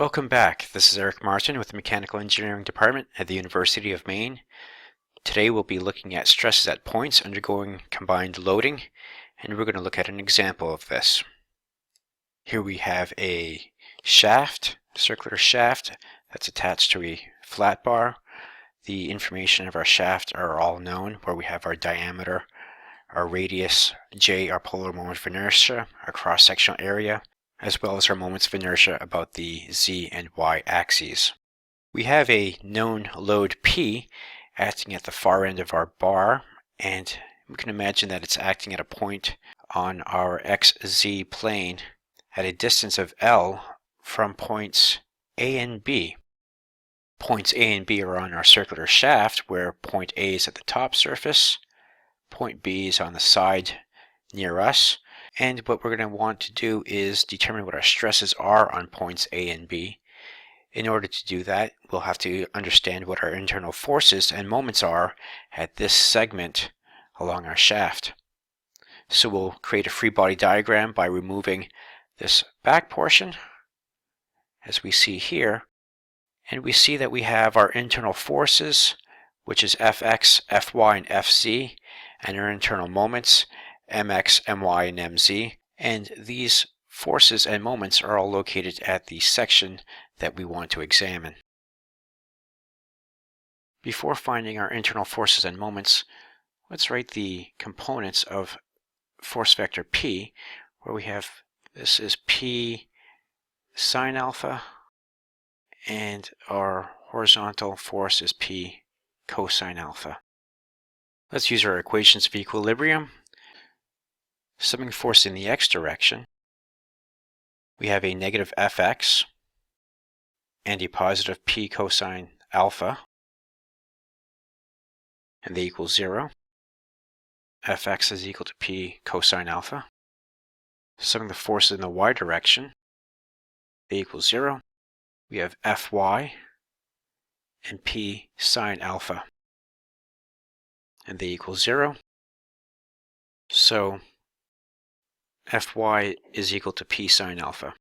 Welcome back. This is Eric Martin with the Mechanical Engineering Department at the University of Maine. Today we'll be looking at stresses at points undergoing combined loading, and we're going to look at an example of this. Here we have a shaft, circular shaft, that's attached to a flat bar. The information of our shaft are all known, where we have our diameter, our radius, J, our polar moment of inertia, our cross-sectional area, as well as our moments of inertia about the z and y axes. We have a known load P acting at the far end of our bar, and we can imagine that it's acting at a point on our xz plane at a distance of L from points A and B. Points A and B are on our circular shaft, where point A is at the top surface, point B is on the side near us, and what we're going to want to do is determine what our stresses are on points A and B. In order to do that, we'll have to understand what our internal forces and moments are at this segment along our shaft. So we'll create a free body diagram by removing this back portion, as we see here, and we see that we have our internal forces, which is Fx, Fy, and Fz, and our internal moments, Mx, My, and Mz, and these forces and moments are all located at the section that we want to examine. Before finding our internal forces and moments, let's write the components of force vector P, where we have this is P sine alpha, and our horizontal force is P cosine alpha. Let's use our equations of equilibrium. Summing force in the x direction, we have a negative Fx and a positive P cosine alpha, and they equal 0. Fx is equal to P cosine alpha. Summing the forces in the y direction, they equal 0. We have Fy and P sine alpha, and they equal 0. So Fy is equal to P sine alpha.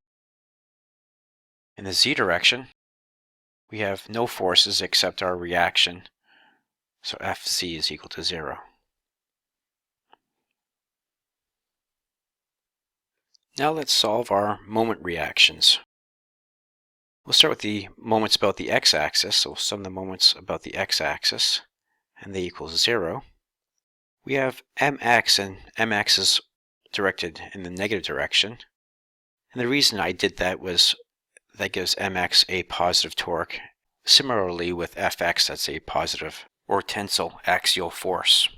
In the z direction, we have no forces except our reaction, so Fz is equal to 0. Now let's solve our moment reactions. We'll start with the moments about the x-axis, so we'll sum the moments about the x-axis, and they equal 0. We have mx, and mx is directed in the negative direction. And the reason I did that was that gives mx a positive torque. Similarly with Fx, that's a positive or tensile axial force.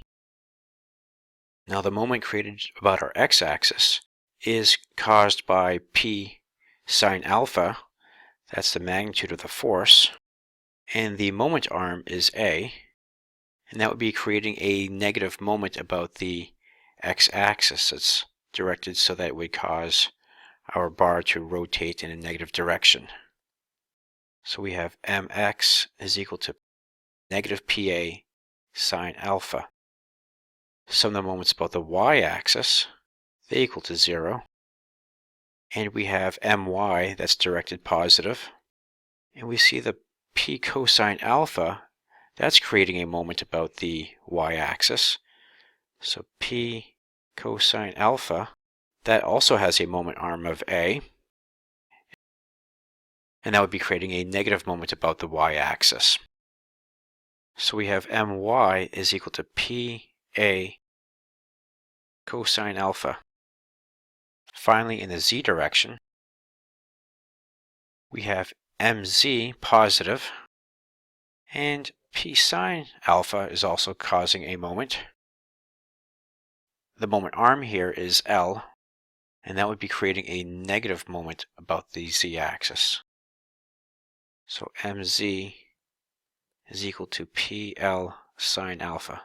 Now the moment created about our x-axis is caused by P sine alpha, that's the magnitude of the force, and the moment arm is A, and that would be creating a negative moment about the x-axis. It's directed so that it would cause our bar to rotate in a negative direction. So we have mx is equal to negative PA sine alpha. Sum the moments about the y-axis, they equal to 0. And we have my that's directed positive. And we see the P cosine alpha, that's creating a moment about the y-axis. So P cosine alpha, that also has a moment arm of A, and that would be creating a negative moment about the y-axis. So we have my is equal to PA cosine alpha. Finally, in the z direction, we have mz positive, and P sine alpha is also causing a moment. The moment arm here is L, and that would be creating a negative moment about the z-axis. So mz is equal to PL sine alpha.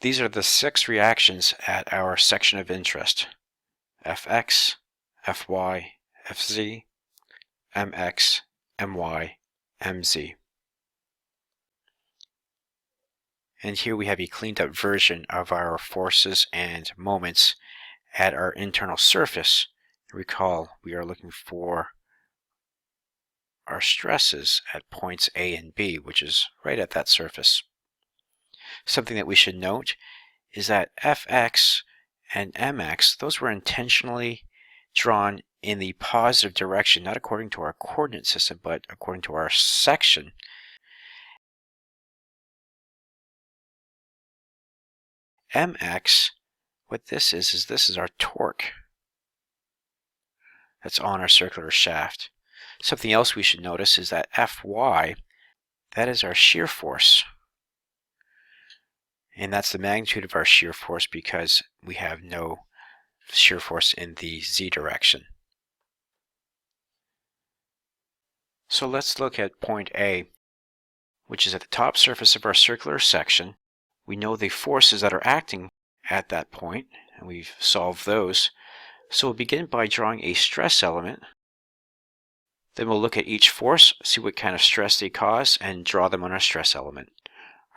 These are the 6 reactions at our section of interest: Fx, Fy, Fz, Mx, My, Mz. And here we have a cleaned up version of our forces and moments at our internal surface. Recall, we are looking for our stresses at points A and B, which is right at that surface. Something that we should note is that Fx and Mx, those were intentionally drawn in the positive direction, not according to our coordinate system, but according to our section. Mx, what this is this is our torque that's on our circular shaft. Something else we should notice is that Fy, that is our shear force. And that's the magnitude of our shear force because we have no shear force in the z direction. So let's look at point A, which is at the top surface of our circular section. We know the forces that are acting at that point, and we've solved those. So we'll begin by drawing a stress element. Then we'll look at each force, see what kind of stress they cause, and draw them on our stress element.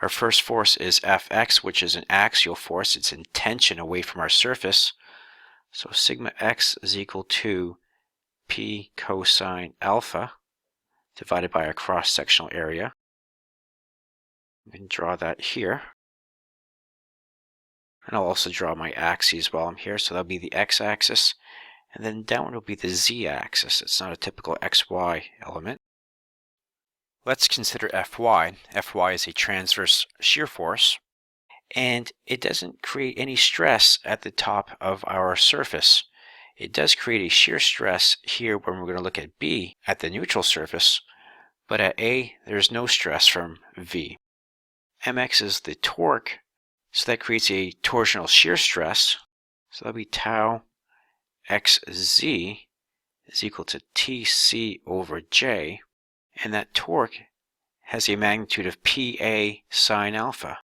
Our first force is Fx, which is an axial force. It's in tension away from our surface. So sigma x is equal to P cosine alpha divided by our cross-sectional area. We can draw that here. And I'll also draw my axes while I'm here. So that'll be the x-axis. And then downward will be the z-axis. It's not a typical xy element. Let's consider Fy. Fy is a transverse shear force, and it doesn't create any stress at the top of our surface. It does create a shear stress here when we're going to look at B at the neutral surface, but at A there's no stress from V. Mx is the torque, so that creates a torsional shear stress. So that'll be tau xz is equal to Tc over J. And that torque has a magnitude of Pa sine alpha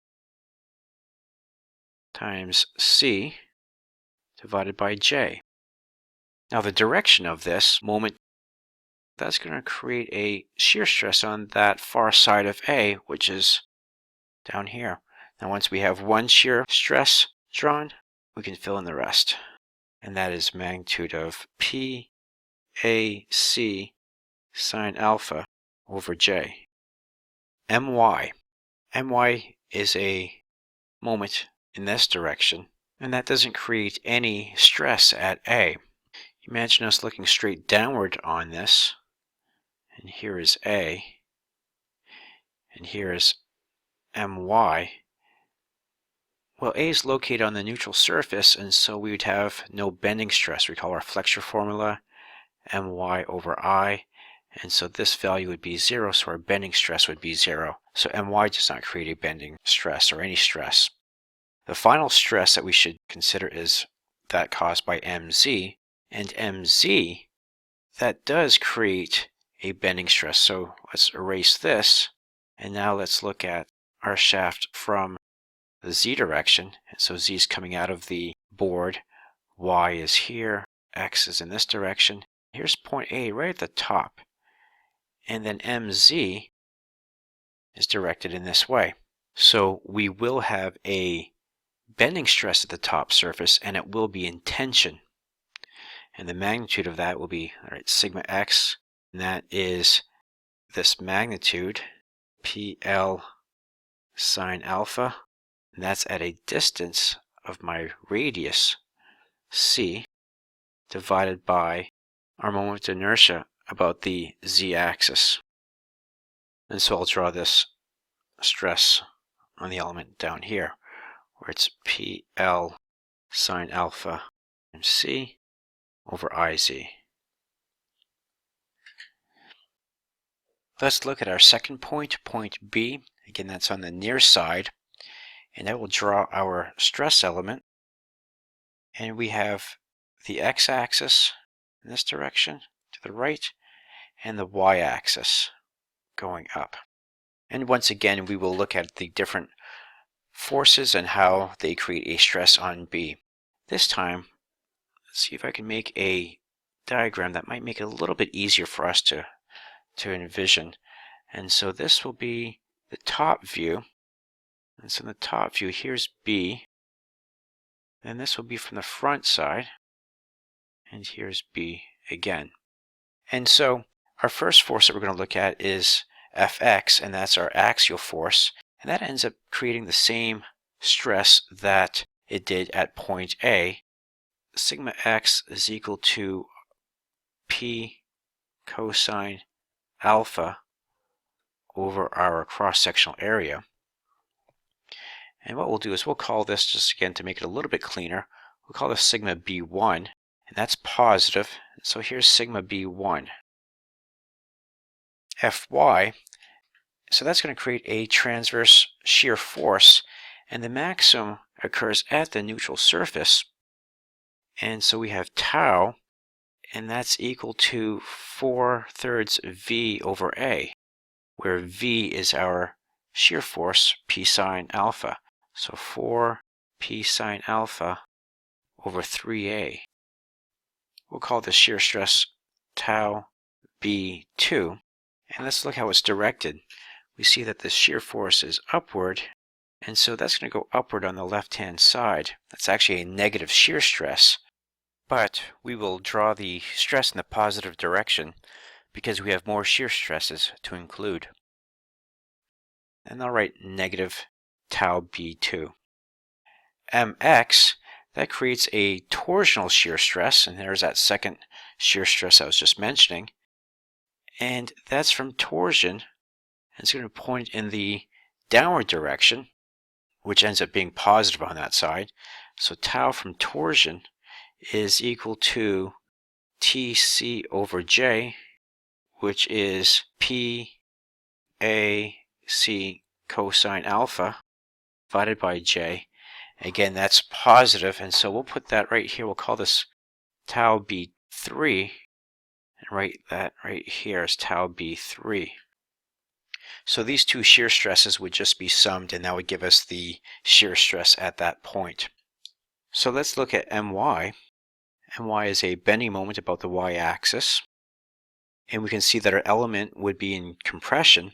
times C divided by J. Now the direction of this moment, that's going to create a shear stress on that far side of A, which is down here. Now once we have one shear stress drawn, we can fill in the rest. And that is magnitude of Pac sine alpha over J. My. My is a moment in this direction, and that doesn't create any stress at A. Imagine us looking straight downward on this, and here is A, and here is My. Well, A is located on the neutral surface, and so we would have no bending stress. We call our flexure formula My over I. And so this value would be 0, so our bending stress would be 0. So My does not create a bending stress or any stress. The final stress that we should consider is that caused by Mz. And Mz, that does create a bending stress. So let's erase this. And now let's look at our shaft from the z direction. And so z is coming out of the board. Y is here. X is in this direction. Here's point A right at the top. And then Mz is directed in this way. So we will have a bending stress at the top surface, and it will be in tension. And the magnitude of that will be, all right, sigma x, and that is this magnitude, PL sine alpha, and that's at a distance of my radius, c, divided by our moment of inertia about the z-axis. And so I'll draw this stress on the element down here, where it's PL sine alpha times c over Iz. Let's look at our second point, point B. Again, that's on the near side. And I will draw our stress element. And we have the x-axis in this direction to the right, and the y-axis going up. And once again, we will look at the different forces and how they create a stress on B. This time, let's see if I can make a diagram that might make it a little bit easier for us to envision. And so this will be the top view. And so in the top view, here's B. And this will be from the front side. And here's B again. And so Our first force that we're going to look at is Fx, and that's our axial force, and that ends up creating the same stress that it did at point A. Sigma x is equal to P cosine alpha over our cross-sectional area. And what we'll do is we'll call this, just again to make it a little bit cleaner, we'll call this sigma B1, and that's positive. So here's sigma B1. Fy, so that's going to create a transverse shear force, and the maximum occurs at the neutral surface. And so we have tau, and that's equal to 4/3 V over A, where V is our shear force, P sine alpha. So 4 P sine alpha over 3A. We'll call the shear stress tau B2. And let's look how it's directed. We see that the shear force is upward, and so that's going to go upward on the left-hand side. That's actually a negative shear stress, but we will draw the stress in the positive direction because we have more shear stresses to include. And I'll write negative tau B2. Mx, that creates a torsional shear stress, and there's that second shear stress I was just mentioning. And that's from torsion, and it's going to point in the downward direction, which ends up being positive on that side. So tau from torsion is equal to Tc over J, which is P A C cosine alpha divided by J. Again, that's positive, and so we'll put that right here. We'll call this tau B3, and write that right here as tau B3. So these two shear stresses would just be summed, and that would give us the shear stress at that point. So let's look at My. My is a bending moment about the y-axis, and we can see that our element would be in compression.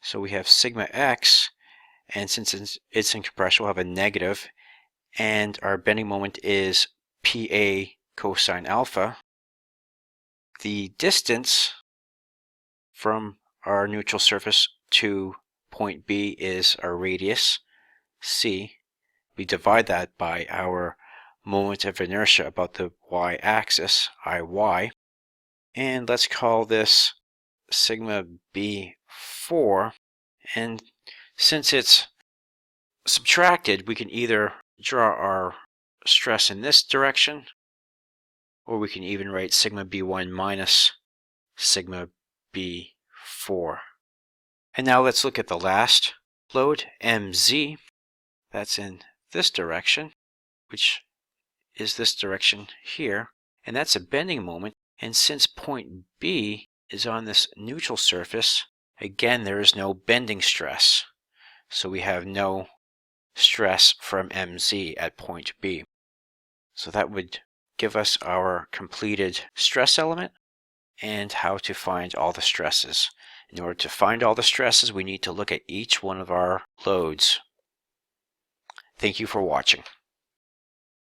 So we have sigma x, and since it's in compression, we'll have a negative, and our bending moment is PA cosine alpha. The distance from our neutral surface to point B is our radius, c. We divide that by our moment of inertia about the y-axis, Iy. And let's call this sigma B4. And since it's subtracted, we can either draw our stress in this direction, or we can even write sigma B1 minus sigma B4. And now let's look at the last load, Mz. That's in this direction, which is this direction here, and that's a bending moment. And since point B is on this neutral surface, again, there is no bending stress. So we have no stress from Mz at point B. So that would give us our completed stress element and how to find all the stresses. In order to find all the stresses, we need to look at each one of our loads. Thank you for watching.